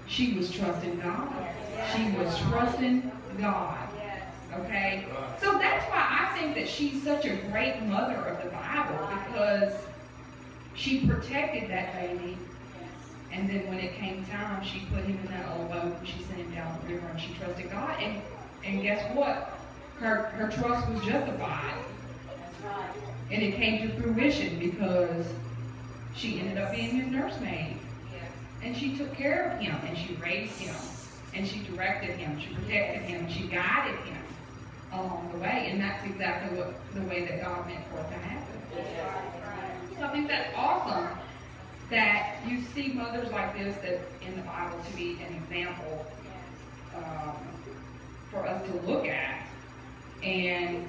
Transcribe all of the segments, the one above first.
She was trusting God. She was trusting God. Okay? So that's why I think that she's such a great mother of the Bible, because she protected that baby. And then when it came time, she put him in that old boat and she sent him down the river and she trusted God. And guess what? Her trust was justified. And it came to fruition because she ended up being his nursemaid. And she took care of him, and she raised him, and she directed him, she protected him, she guided him along the way. And that's exactly what the way that God meant for it to happen. So I think that's awesome that you see mothers like this that's in the Bible to be an example for us to look at. And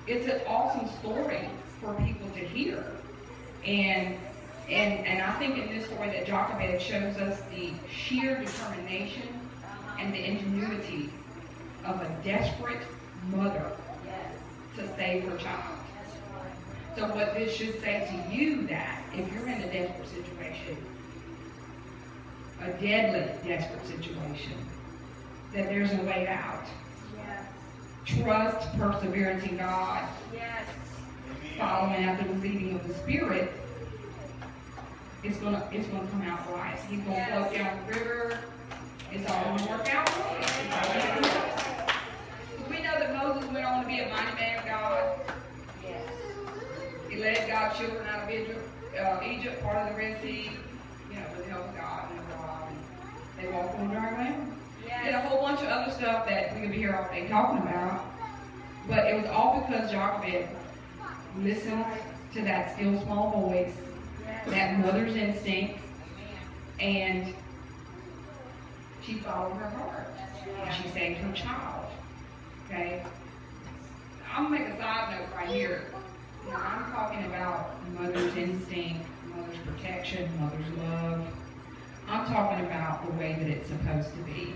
it's an awesome story for people to hear. And I think in this story that Jochebed shows us the sheer determination and the ingenuity of a desperate mother to save her child. So what this should say to you, that if you're in a desperate situation, a deadly desperate situation, that there's a way out. Trust, perseverance in God, following after the leading of the Spirit. It's gonna come out right. He's gonna float down the river. It's all gonna work out right. We know that Moses went on to be a mighty man of God. He led God's children out of Egypt, part of the Red Sea, with the help of God and the rod. They walked on dry land. Did a whole bunch of other stuff that we could be here all day talking about. But it was all because Jochebed listened to that still small voice, that mother's instinct, and she followed her heart. And she saved her child. Okay? I'm going to make a side note right here. I'm talking about mother's instinct, mother's protection, mother's love. I'm talking about the way that it's supposed to be.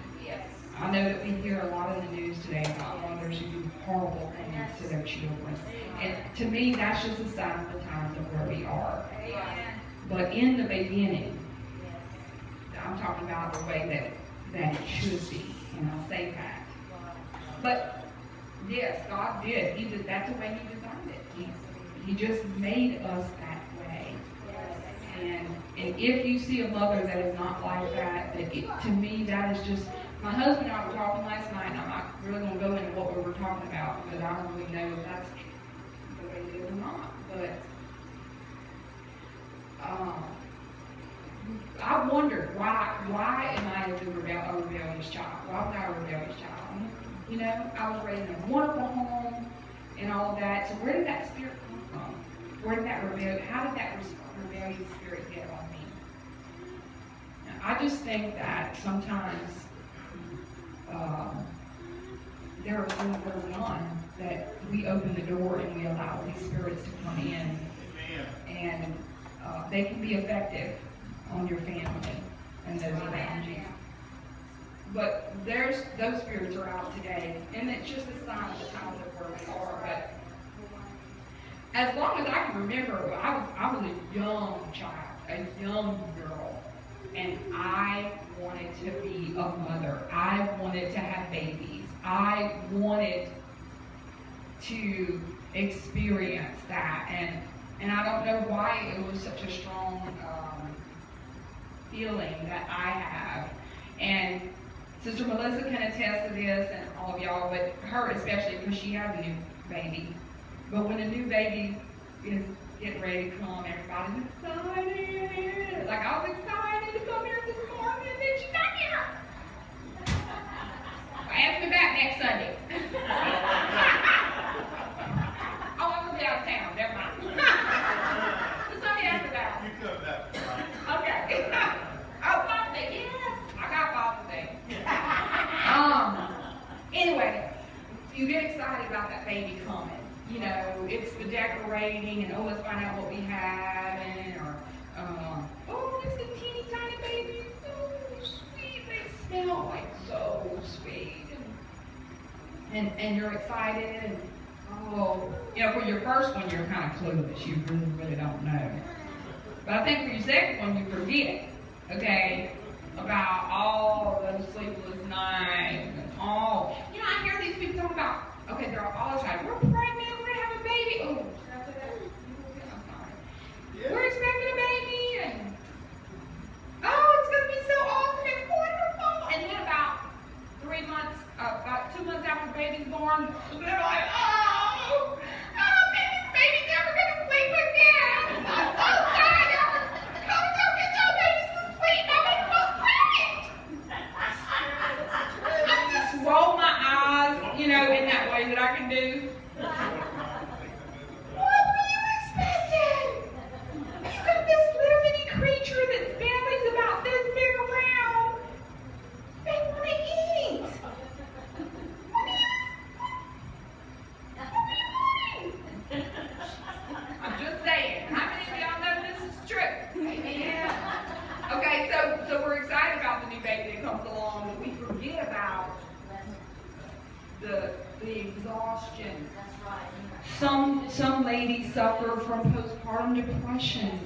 I know that we hear a lot in the news today about mothers who do horrible things to their children. And to me, that's just a sign of the times of where we are. But in the beginning, I'm talking about the way that it should be. And I'll say that. But yes, God did. That's the way He designed it. He just made us that way. And if you see a mother that is not like that, to me, that is just... My husband and I were talking last night, and I'm not really going to go into what we were talking about, because I don't really know if that's the way it is or not. But I wondered, why am I a rebellious child? Why was I a rebellious child? I was raised in a wonderful home and all of that. So where did that spirit come from? How did that rebellious spirit get on me? Now, I just think that sometimes there are things going on that we open the door and we allow these spirits to come in. And they can be effective on your family and those around you. But those spirits are out today, and it's just a sign of the times of where we are. But as long as I can remember, I was a young child, a young girl, and I wanted to be a mother. I wanted to have babies. I wanted to experience that, and I don't know why it was such a strong feeling that I have. And Sister Melissa can attest to this, and all of y'all, but her especially, because she has a new baby. But when a new baby is getting ready to come, everybody's excited. Like, I was excited to come here this morning, and then she got here. Ask me back next Sunday. Oh, I'm going to be out of town. Never mind. The Sunday after that. You come back. Okay. Oh, Father's Day. Yes. I got Father's Day. Anyway, you get excited about that baby coming. It's the decorating, and let's find out what we have, or it's a teeny tiny baby. So sweet. They smell like so sweet. And you're excited, and for your first one, you're kind of clueless. You really, really don't know. But I think for your second one, you forget. Okay? So we're excited about the new baby that comes along, but we forget about the exhaustion. That's right. Some ladies suffer from postpartum depression.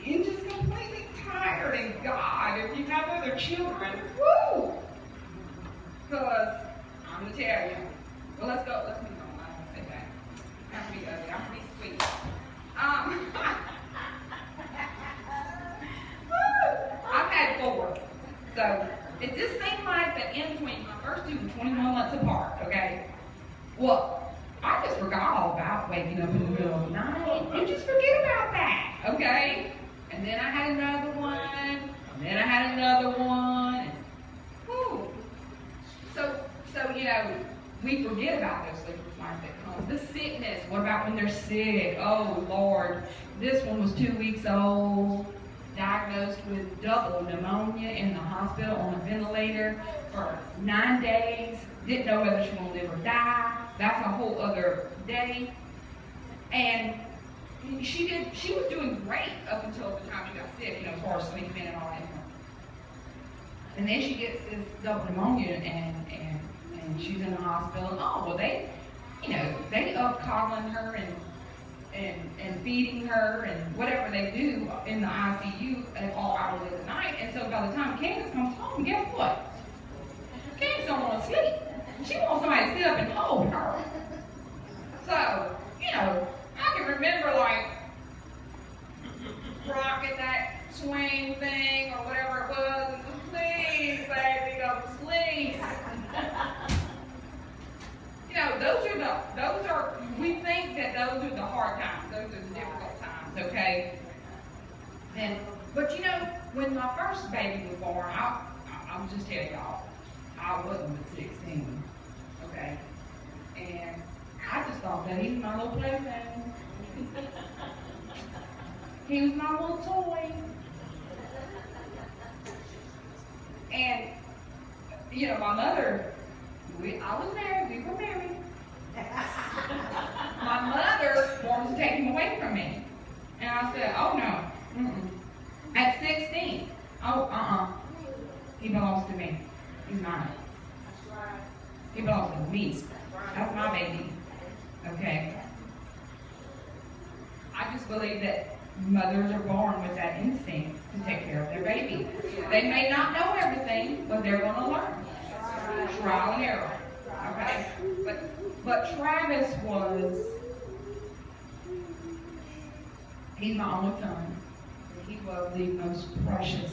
You're just completely tired, and God, if you have other children, woo! Because I'm gonna tell you. Well, let's go. Let's move on. I don't say that. I have to be ugly. I have to be sweet. I've had 4, so it just seemed like that in between my first 2 were 21 months apart. Okay. Well, I just forgot all about waking up in the middle of the night. You just forget about that. Okay. And then I had another one, and then I had another one. Whew. So we forget about those sleepless nights that come. The sickness, what about when they're sick? Oh, Lord. This one was 2 weeks old, diagnosed with double pneumonia in the hospital on a ventilator for 9 days. Didn't know whether she was going to live or die. That's a whole other day. And she was doing great up until the time she got sick, as far as sleeping and all that. And then she gets this double pneumonia, and she's in the hospital. Oh, well, they up coddling her and feeding her and whatever they do in the ICU at all hours of the night. And so by the time Candace comes home, guess what? Candace don't want to sleep. She wants somebody to sit up and hold her. So, I can remember rocking that swing thing or whatever it was. Please, baby, go to sleep. We think that those are the hard times. Those are the difficult times, okay? But when my first baby was born, I'll just tell y'all, I wasn't but 16, okay? And I just thought that he was my little plaything. He was my little toy. And, my mother, I was married, we were married. My mother wanted to take him away from me. And I said, oh no. Mm-mm. At 16, he belongs to me. He's mine. He belongs to me. That's my baby. Okay? I just believe that mothers are born with that instinct to take care of their baby. They may not know everything, but they're going to learn. Trial and error. Okay? But Travis he's my only son. He was the most precious